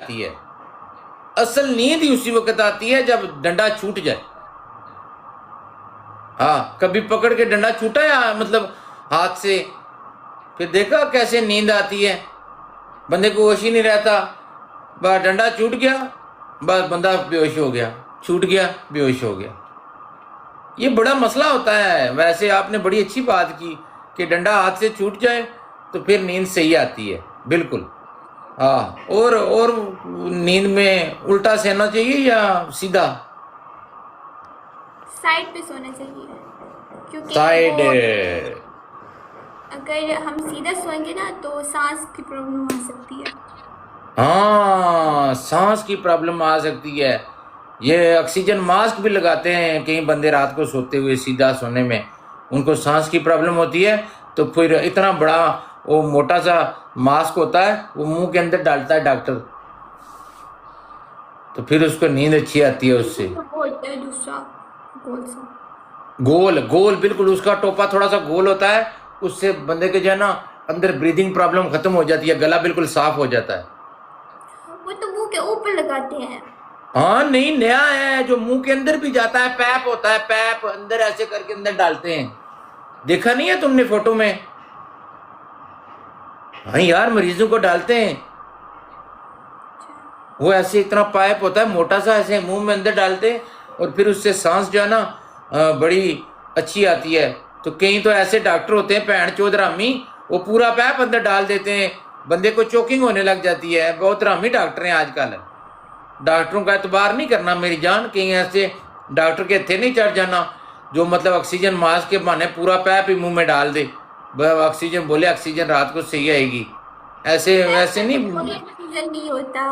आती है। असल नींद ही उसी वक्त आती है जब डंडा छूट जाए। हाँ, कभी पकड़ के डंडा छूटा या मतलब हाथ से, फिर देखा कैसे नींद आती है, बंदे को होश ही नहीं रहता, बस डंडा छूट गया, बस बंदा बेहोश हो गया, छूट गया बेहोश हो गया। ये बड़ा मसला होता है। वैसे आपने बड़ी अच्छी बात की कि डंडा हाथ से छूट जाए तो फिर नींद सही आती है, बिल्कुल। हाँ, और नींद में उल्टा सहना चाहिए या सीधा? साइड पे सोना चाहिए, क्योंकि साइड। अगर हम सीधा सोएंगे ना तो सांस की प्रॉब्लम आ सकती है। हाँ, सांस की प्रॉब्लम आ सकती है। ये ऑक्सीजन मास्क भी लगाते हैं कई बंदे रात को सोते हुए, सीधा सोने में उनको सांस की प्रॉब्लम होती है, तो फिर इतना बड़ा वो मोटा सा मास्क होता है, वो मुंह के अंदर डालता है डॉक्टर, तो फिर उसको नींद अच्छी आती है उससे। तो बोलते हैं दूसरा गोल सा। गोल गोल, बिल्कुल, उसका टोपा थोड़ा सा गोल होता है, उससे बंदे के जो है ना अंदर ब्रीदिंग प्रॉब्लम खत्म हो जाती है, गला बिल्कुल साफ हो जाता है। वो तो मुंह के ऊपर लगाते हैं। हाँ नहीं, नया है, जो मुंह के अंदर भी जाता है, पैप होता है, पैप अंदर ऐसे करके अंदर डालते हैं, देखा नहीं है तुमने फोटो में? हाँ यार, मरीजों को डालते हैं, वो ऐसे इतना पाइप होता है मोटा सा, ऐसे मुंह में अंदर डालते हैं, और फिर उससे सांस जो है ना बड़ी अच्छी आती है। तो कई तो ऐसे डॉक्टर होते हैं भैन चोद रामी, वो पूरा पैप अंदर डाल देते हैं, बंदे को चोकिंग होने लग जाती है। बहुत रामी डॉक्टर हैं आजकल। डॉक्टरों का एतबार नहीं करना मेरी जान, कहीं ऐसे डॉक्टर के थे नहीं चढ़ जाना जो मतलब ऑक्सीजन मास्क के बहाने पूरा पैप ही मुंह में डाल दे, ऑक्सीजन बोले ऑक्सीजन रात को सही आएगी, ऐसे वैसे नहीं ऑक्सीजन नहीं होता।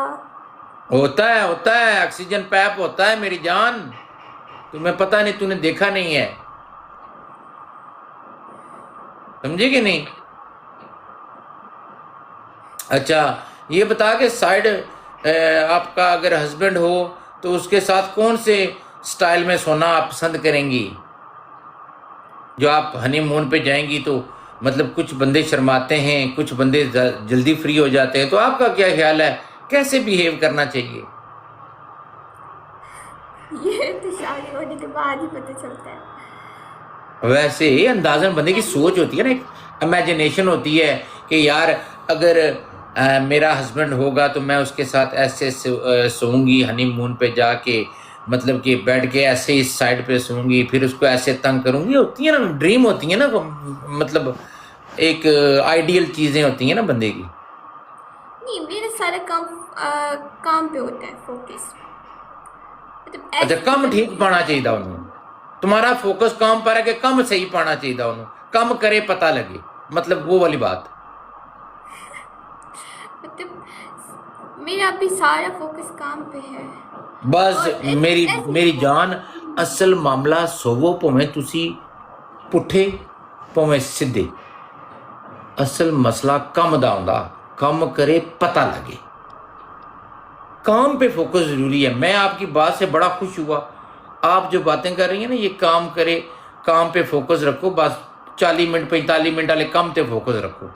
होता है ऑक्सीजन पैप होता है मेरी जान, तुम्हें पता नहीं, तूने देखा नहीं है, समझे कि नहीं? अच्छा, ये बता के साइड आपका अगर हस्बैंड हो तो उसके साथ कौन से स्टाइल में सोना आप पसंद करेंगी? जो आप हनीमून पे जाएंगी तो मतलब कुछ बंदे शर्माते हैं, कुछ बंदे जल्दी फ्री हो जाते हैं, तो आपका क्या ख्याल है, कैसे बिहेव करना चाहिए? ये तो शादी होने के बाद ही पता चलता है। वैसे ही अंदाजन बंदे की सोच होती है ना, एक इमेजिनेशन होती है कि यार अगर मेरा हस्बैंड होगा तो मैं उसके साथ ऐसे सोऊंगी हनीमून पे जाके, मतलब कि बेड के ऐसे इस साइड पे सोऊंगी, फिर उसको ऐसे तंग करूंगी, होती है ना ड्रीम, होती है ना, मतलब एक आइडियल चीजें होती हैं ना बंदे की। नहीं, मेरा सारा काम पे होता है फोकस, मतलब अच्छा, कम ठीक पाना चाहिए उन्होंने, तुम्हारा फोकस काम पर है कि कम सही पाना चाहिए उन्होंने, कम करे पता लगे, मतलब वो वाली बात। मतलब मेरा अभी सारा फोकस काम पे है। बस मेरी जान, असल मामला सोवो भावें तुसी पुठे भावें सीधे, असल मसला कम दा हुंदा, कम करे पता लगे, काम पे फोकस जरूरी है। मैं आपकी बात से बड़ा खुश हुआ, आप जो बातें कर रही हैं ना, ये काम करे, काम पे फोकस रखो, बस 40 मिनट 45 मिनट वाले काम पे फोकस रखो।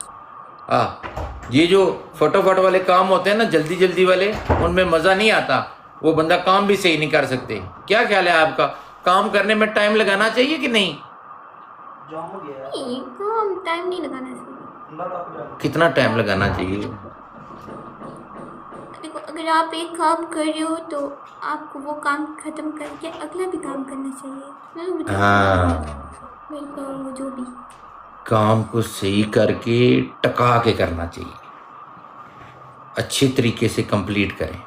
ये जो फटाफट वाले काम होते हैं ना, जल्दी जल्दी वाले, उनमें मज़ा नहीं आता, वो बंदा काम भी सही नहीं कर सकते। क्या ख्याल है आपका, काम करने में टाइम लगाना चाहिए कि नहीं? नहीं, काम टाइम नहीं लगाना चाहिए। कितना टाइम लगाना चाहिए? देखो, अगर आप एक काम कर रहे हो तो आपको वो काम खत्म करके अगला भी काम करना चाहिए। हाँ, मेरे जो भी काम को सही करके टका के करना चाहिए, अच्छे तरीके से कंप्लीट करें।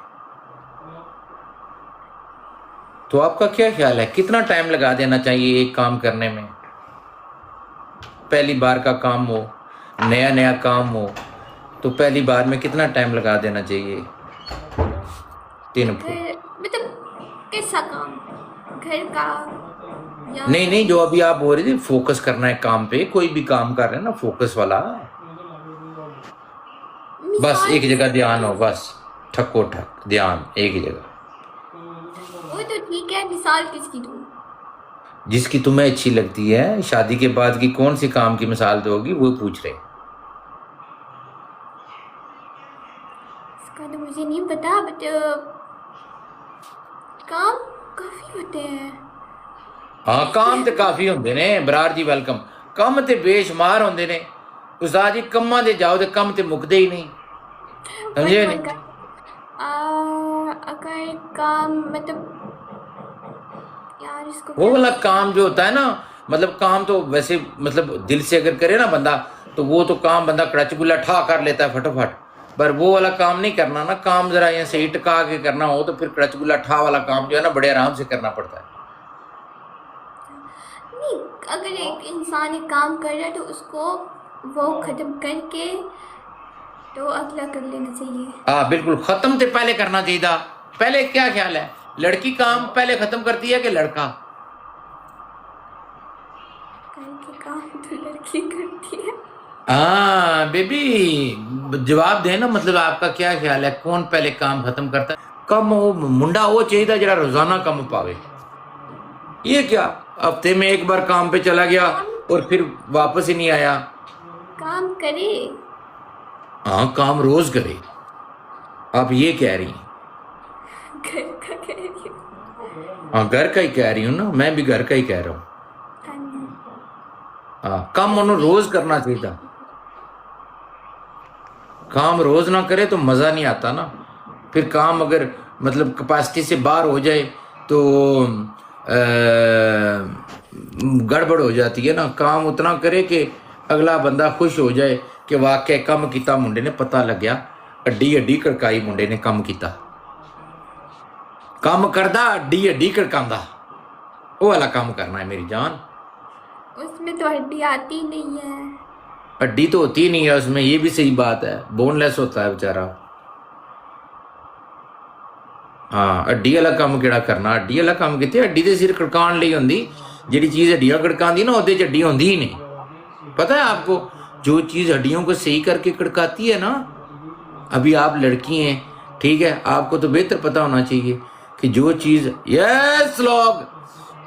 तो आपका क्या ख्याल है, कितना टाइम लगा देना चाहिए एक काम करने में? पहली बार का काम हो, नया नया काम हो, तो पहली बार में कितना टाइम लगा देना चाहिए? 3 फुट? मतलब कैसा काम, घर का या नहीं, जो अभी आप बोल रहे थे फोकस करना है काम पे, कोई भी काम कर रहे हैं ना फोकस वाला, बस एक जगह ध्यान हो, बस ठको ठक ध्यान एक जगह। वो तो ठीक है, मिसाल किसकी दूँ? जिसकी तुम्हें अच्छी लगती है। शादी के बाद की कौन सी काम की मिसाल दोगी, वो पूछ रहे। इसका तो मुझे मुझे नहीं पता, बट काम काफ़ी होते हैं। हाँ काम तो काफ़ी होंगे ने बरार जी, वेलकम। कम तो बेशुमार होंगे ने उस्ताद जी, कम्मां दे जाओ तो कम तो मुकदे ही नहीं, समझे नहीं? अगर काम मतलब यार इसको वो क्या वाला काम जो होता है ना, मतलब काम तो वैसे मतलब दिल से अगर करे ना बंदा, तो वो तो काम बंदा कड़च गुल्ला ठा कर लेता है फटाफट। पर वो वाला काम नहीं करना ना, काम जरा यहाँ सही टिका के करना हो तो फिर कड़च गुल्ला ठा वाला काम जो है ना बड़े आराम से करना पड़ता है। नहीं, अगर एक इंसान एक काम कर रहा है तो उसको वो ख़त्म करके तो अगला कर लेना चाहिए। हाँ बिल्कुल, खत्म तो पहले करना चाहिए था। पहले क्या ख्याल है, लड़की काम पहले खत्म करती है कि लड़का? घर के काम तो लड़की करती है। हाँ बेबी, जवाब देना, मतलब आपका क्या ख्याल है, कौन पहले काम खत्म करता है? कम वो मुंडा वो चाहिए जरा रोजाना कम पावे। ये क्या हफ्ते में एक बार काम पे चला गया और फिर वापस ही नहीं आया? काम करे। हाँ काम रोज करे, आप ये कह रही हैं? घर का कह रही हूँ। हाँ घर का ही कह रही हूँ ना, मैं भी घर का ही कह रहा हूँ। हाँ जी। हाँ काम उन्होंने रोज करना चाहिए था। काम रोज ना करे तो मजा नहीं आता ना। फिर काम अगर मतलब कैपेसिटी से बाहर हो जाए तो गड़बड़ हो जाती है ना। काम उतना करे कि अगला बंदा खुश हो जाए कि वाकई कम किया मुंडे ने, पता लग गया अड्डी अड्डी कड़काई मुंडे ने कम किया। काम करदा अड्डी अड्डी कड़कांदा, वो वाला काम करना है मेरी जान। उसमें तो हड्डी आती नहीं है। हड्डी तो होती नहीं है उसमें, ये भी सही बात है, बोनलेस होता है बेचारा। हाँ हड्डी वाला काम केड़ा करना, हड्डी वाला काम कितने, हड्डी तो सिर कड़कान ली होंदी, जी चीज़ हड्डियाँ कड़काती ना उहदे च हड्डी होंदी ही नहीं। पता है आपको, जो चीज़ हड्डियों को सही करके कड़काती है ना, अभी आप लड़की हैं ठीक है, आपको तो बेहतर पता होना चाहिए कि जो चीज़, यस लोग,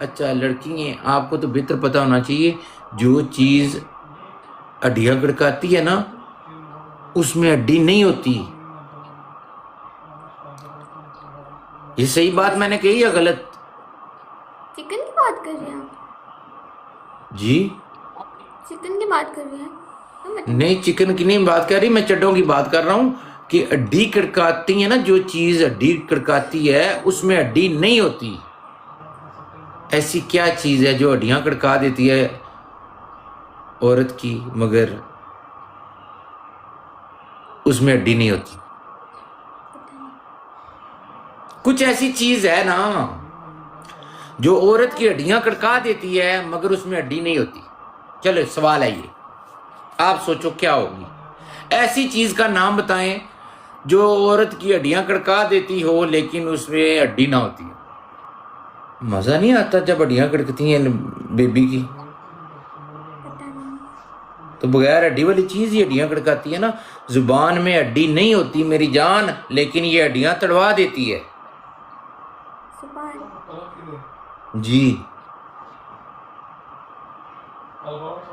अच्छा लड़की हैं, आपको तो बेहतर पता होना चाहिए जो चीज़ हड्डियाँ कड़काती है ना उसमें हड्डी नहीं होती। ये सही बात मैंने कही या गलत? चिकन की बात कर रहे हैं आप? जी चिकन की बात कर रहे हैं? नहीं, चिकन की नहीं बात कर रही, मैं चड्डों की बात कर रहा हूँ कि हड्डी कड़काती है ना, जो चीज़ हड्डी कड़काती है उसमें हड्डी नहीं होती। ऐसी क्या चीज़ है जो हड्डियाँ कड़का देती है औरत की मगर उसमें हड्डी नहीं होती? कुछ ऐसी चीज है ना जो औरत की हड्डियां कड़का देती है मगर उसमें हड्डी नहीं होती। चलो सवाल है ये, आप सोचो क्या होगी ऐसी चीज का नाम बताएं जो औरत की हड्डियां कड़का देती हो लेकिन उसमें हड्डी ना होती है। मजा नहीं आता जब हड्डियां कड़कती हैं बेबी की, तो बगैर हड्डी वाली चीज ही हड्डियां कड़काती है ना। जुबान में हड्डी नहीं होती मेरी जान, लेकिन ये हड्डियां तड़वा देती है। जी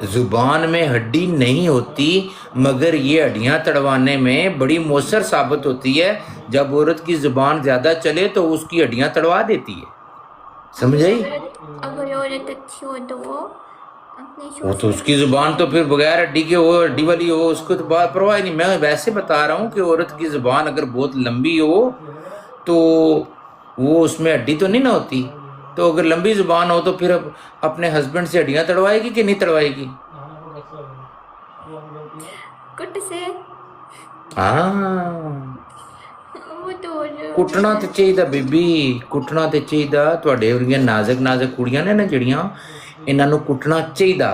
जुबान में हड्डी नहीं होती मगर ये हड्डियां तड़वाने में बड़ी मौसर साबित होती है। जब औरत की जुबान ज्यादा चले तो उसकी हड्डियां तड़वा देती है, समझ आई? अगर औरत अच्छी हो तो वो तो उसकी जुबान तो फिर बगैर हड्डी के हो, हड्डी वाली हो, उसको तो बात परवाह नहीं। मैं वैसे बता रहा हूँ कि औरत की जुबान अगर बहुत लंबी हो तो वो उसमें हड्डी तो नहीं ना होती। तो अगर लंबी जुबान हो तो फिर अपने हस्बैंड से हड्डियां तड़वाएगी कि नहीं तड़वाएगी? कुट से। हाँ वो तो कुटना तो चाहिए बेबी, कुटना तो चाहिए। ਤੁਹਾਡੇ ਵਰਗੀਆਂ ਨਾਜ਼ੁਕ ਨਾਜ਼ੁਕ ਕੁੜੀਆਂ ਨੇ ਨਾ ਜਿਹੜੀਆਂ, ਇਹਨਾਂ ਨੂੰ ਕੁੱਟਣਾ ਚਾਹੀਦਾ।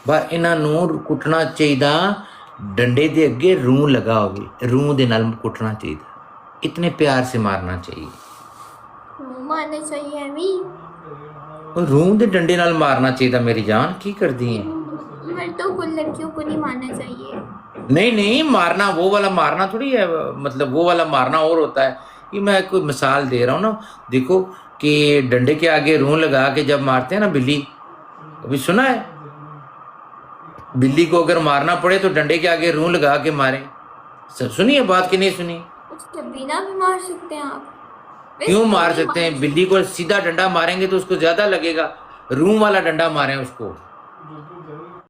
ਪਰ ਇਹਨਾਂ ਨੂੰ ਕੁੱਟਣਾ ਚਾਹੀਦਾ डंडे ਦੇ ਅੱਗੇ रूं लगा होवे, रूं ਦੇ ਨਾਲ ਕੁੱਟਣਾ ਚਾਹੀਦਾ। इतने प्यार से मारना चाहिए। मारना चाहिए अभी। और रूं दे डंडे नाल मारना चाहिए। मेरी जान की कर दी है? मर्दों को लड़कियों को नहीं मारना चाहिए। नहीं नहीं, मारना वो वाला मारना थोड़ी है, मतलब वो वाला मारना और होता है। ये मैं कोई मिसाल दे रहा हूँ ना। देखो कि डंडे के आगे रूं लगा के जब मारते हैं ना बिल्ली, अभी सुना है? बिल्ली को अगर मारना पड़े तो डंडे के आगे रूं लगा के मारे। सुनिए बात कि नहीं सुनी? अच्छा, बिना भी मार सकते हैं आप? वैसे क्यों तो मार नहीं सकते हैं? सकते। बिल्ली को सीधा डंडा मारेंगे तो उसको ज्यादा लगेगा, रूम वाला डंडा मारें उसको।